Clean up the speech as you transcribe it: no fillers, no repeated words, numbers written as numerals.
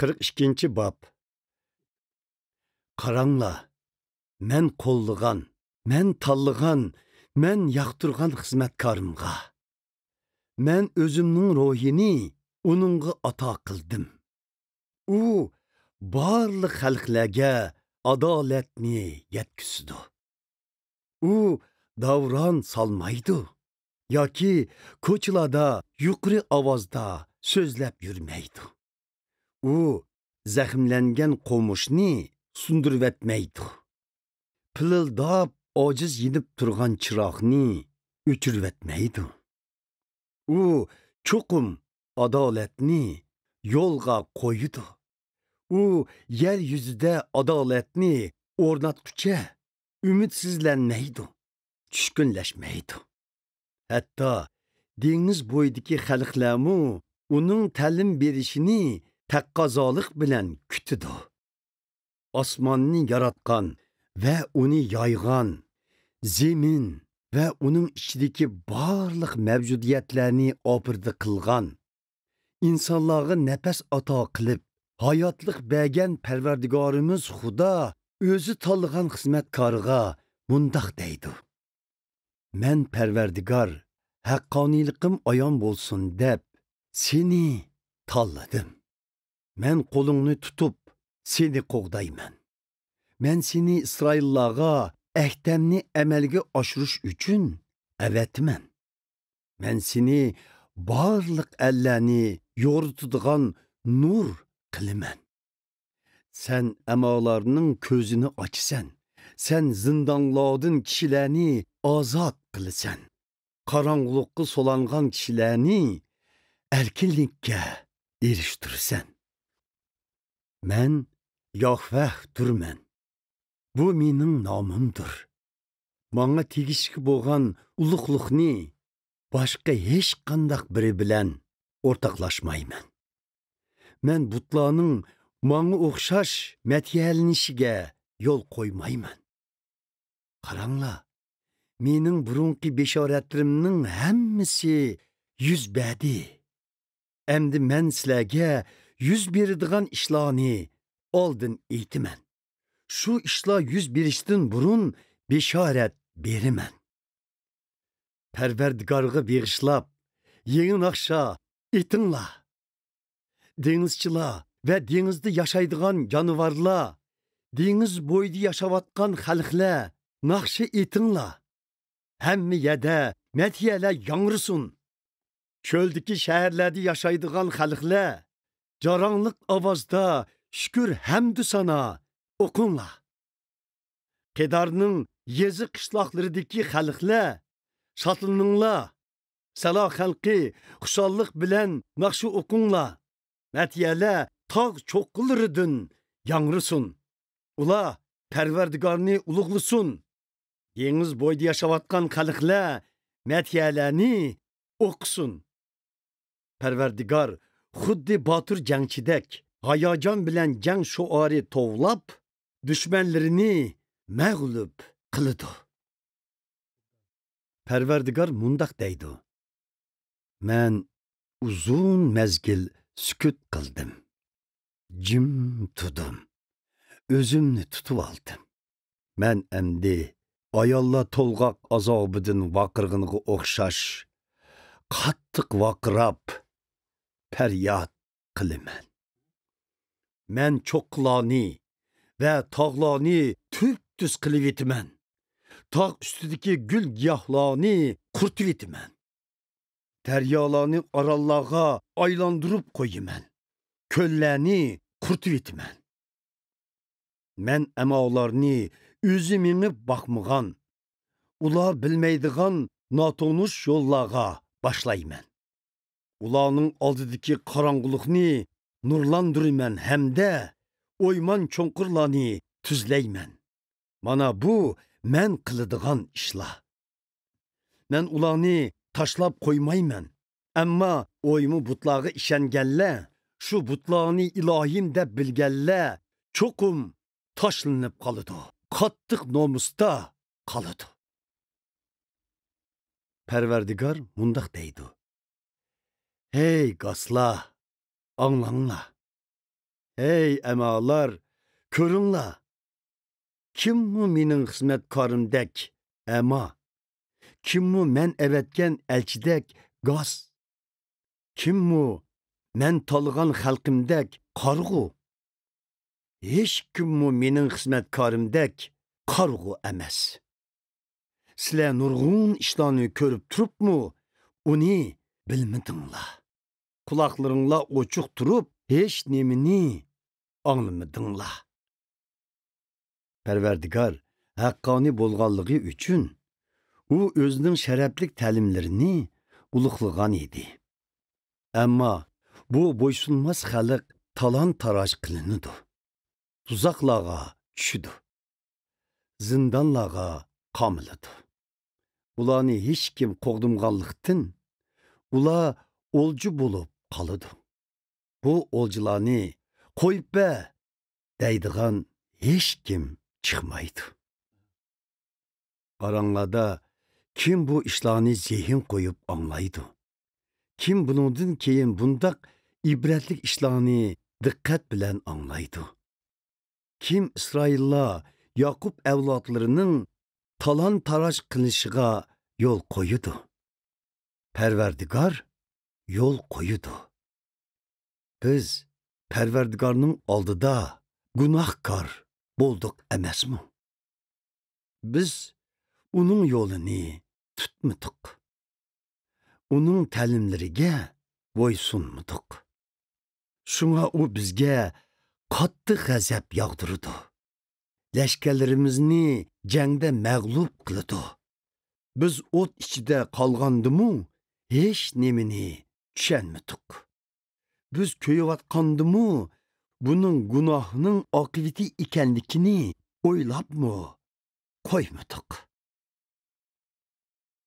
42 bab. Qaranglar, men qo'llagan, men tanlagan, men yoqtirgan xizmatkorimga. Men o'zimning ruhini uningga ato qildim. U barliq xalqlarga adolatni yetkizdi. U davron solmaydi yoki ko'chalarda yuqori ovozda so'zlab yurmaydi. U zaxmlangan qo'mushni sundirvatmaydi. Pilildab ojiz yinib turgan chiroqni o'chirvatmaydi. U cho'qim adolatni yo'lga qo'ydi. U yer yuzida adolatni o'rnatguncha umidsizlanmaydi, tushkunlashmaydi. Hatto dengiz bo'yidagi xalqlarmu uning ta'lim berishini taqozolik bilan kutidi. Osmonni yaratgan va uni yoygan, zemin va uning ichidagi barliq mavjudiyatlarni obridi qilgan, insonlarga nafas ato qilib, hayotlik bergan Parvardigorimiz Xudo o'zi tanlagan xizmatkoriga mundoq deydi. Men Parvardigor, haqqoniyliqim ayon bo'lsin deb seni tanladim. Men qo'lingni tutib seni qo'g'dayman. Men seni Isroillarga ahdimni amalga oshirish uchun avatman. Men seni barliq allarni yo'ritadigan nur qilaman. Sen amolarning ko'zini ochsan. Sen zindonlardan kishilarni ozod qilasan. Qorong'ulikqa solangan kishilarni erkinlikka erishtirsan. Men Yahveh turman. Bu mening nomimdir. Menga tegishli bo'lgan ulug'likni boshqa hech qanday biri bilan o'rtoqlashmayman. Men butlarning menga o'xshash matiyalinishiga yo'l qo'ymayman. Qaranglar, mening burunqi beshoratlarimning hammasi yuz berdi. Endi men sizlarga yuz beradigan ishlarni oldin aytaman. Shu ishlar yuz berishdan burun beshorat beraman. Parvardigorga beg'ishlab, yangi naqsha aytinglar. Dengizchilar va dengizda yashaydigan jonivorlar, dengiz bo'yida yashayotgan xalqlar, naqsha aytinglar. Hamma yerda matiyalar yangrasin. Cho'ldagi shaharlarda yashaydigan xalqlar, jarangliq ovozda shukr hamdu sana o'qinglar. Qedarning yezi qishloqlaridagi xalqlar, shotlaninglar. Salo xalqi xushallik bilan naqsha o'qinglar. Matiyalar tog' cho'qqilaridan yangrasin. Ular Parvardigorni ulug'lasin. Dengiz bo'yida yashayotgan xalqlar matiyalarni o'qisin. Parvardigor xuddi botir jangchidek hayajon bilan jang shuori tovlab, dushmanlarini mag'lub qiladi. Parvardigor mundoq deydi. Men uzun mezgil sukut qildim. Jim tudim. O'zimni tutib oldim. Men endi ayollar to'lg'oq azobidan vaqirg'inga o'xshash qattiq vaqirab faryod qilaman. Men cho'qqlarni va tog'larni tüp-tüz qilib etaman. Tog' ustidagi gul giyohlarni quritib etaman. Daryolarni orollarga aylantirib qo'yaman. Ko'llarni quritib etaman. Men amolarni o'zi minib boqmagan, ular bilmaydigan notonish yo'llarga boshlayman. Ularning oldidagi qorong'ulikni nurlandiraman hamda o'yman cho'nqurlarni tuzlayman. Mana bu men qiladigan ishlar. Men ularni tashlab qo'ymayman. Ammo o'ymu butlarga ishonganlar, shu butlarni ilohim deb bilganlar cho'qim tashlanib qoladi. Qattiq nomusda qoladi. Parvardigor mundoq deydi. Hey goslar, anglanglar. Ey emalar, ko'ringlar. Kimmi mening xizmatkorimdek ema? Kimmi men evetgan elchidek g'oz? Kimmi men tolg'an xalqimdek qarg'u? Hech kimmi mening xizmatkorimdek qarg'u emas. Sizlar nurg'un ishlarni ko'rib turibmi, uni bilmadinglar. Quloqlaringlar ochiq turib, hech nimani anglamadinglar. Parvardigor haqqoniy bo'lganligi uchun u o'zining sharafli ta'limlarini ulug'lagan edi. Ammo bu bo'ysunmas xalq talon-taroj qilinadi. Tuzoqlarga tushidi. Zindonlarga qamiladi. Ularni hech kim qo'g'dimganlikdan ular o'lju bo'lib qoladi. Bu o'ljularni qo'yib deydigan hech kim chiqmaydi. Qaranglarda kim bu ishlarni zehn qo'yib anglaydi? Kim buningdan keyin bundaq ibratlik ishlarni diqqat bilan anglaydi? Kim İsraillar Yaqub avlodlarining talon-taroj qilishiga yo'l qo'ydi? Parvardigor yo'l qo'ydi. Biz Parvardigorning oldida gunohkor bo'ldik emasmi? Biz uning yo'lini tutmadik. Uning ta'limlariga bo'ysunmadik. Shunga u bizga qattiq g'azab yog'dirdi. Lashkarlarimizni jangda mag'lub qildi. Biz o't ichida qolgandimu, hech nimani tushunmadik. Biz ko'yayotgandimu, buning gunohning oqibati ekanligini o'ylabmi qo'ymadik.